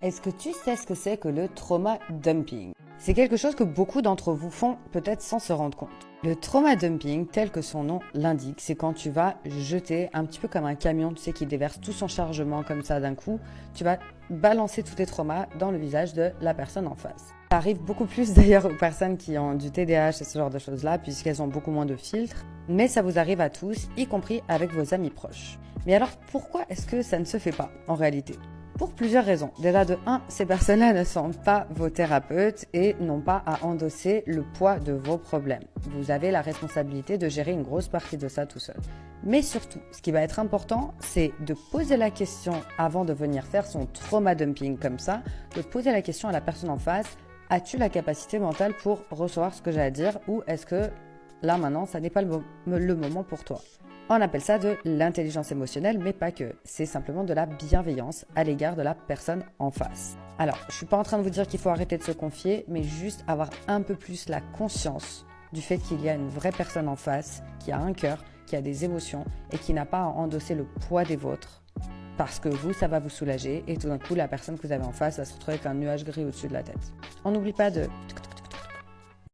Est-ce que tu sais ce que c'est que le trauma dumping? C'est quelque chose que beaucoup d'entre vous font peut-être sans se rendre compte. Le trauma dumping, tel que son nom l'indique, c'est quand tu vas jeter un petit peu comme un camion, tu sais, qui déverse tout son chargement comme ça d'un coup, tu vas balancer tous tes traumas dans le visage de la personne en face. Ça arrive beaucoup plus d'ailleurs aux personnes qui ont du TDAH et ce genre de choses-là, puisqu'elles ont beaucoup moins de filtres, mais ça vous arrive à tous, y compris avec vos amis proches. Mais alors pourquoi est-ce que ça ne se fait pas en réalité ? Pour plusieurs raisons. Déjà de 1, ces personnes-là ne sont pas vos thérapeutes et n'ont pas à endosser le poids de vos problèmes. Vous avez la responsabilité de gérer une grosse partie de ça tout seul. Mais surtout, ce qui va être important, c'est de poser la question avant de venir faire son trauma dumping comme ça, de poser la question à la personne en face, as-tu la capacité mentale pour recevoir ce que j'ai à dire ou est-ce que là maintenant, ça n'est pas le moment pour toi ? On appelle ça de l'intelligence émotionnelle, mais pas que. C'est simplement de la bienveillance à l'égard de la personne en face. Alors, je suis pas en train de vous dire qu'il faut arrêter de se confier, mais juste avoir un peu plus la conscience du fait qu'il y a une vraie personne en face, qui a un cœur, qui a des émotions et qui n'a pas à endosser le poids des vôtres. Parce que vous, ça va vous soulager et tout d'un coup, la personne que vous avez en face va se retrouver avec un nuage gris au-dessus de la tête. On n'oublie pas de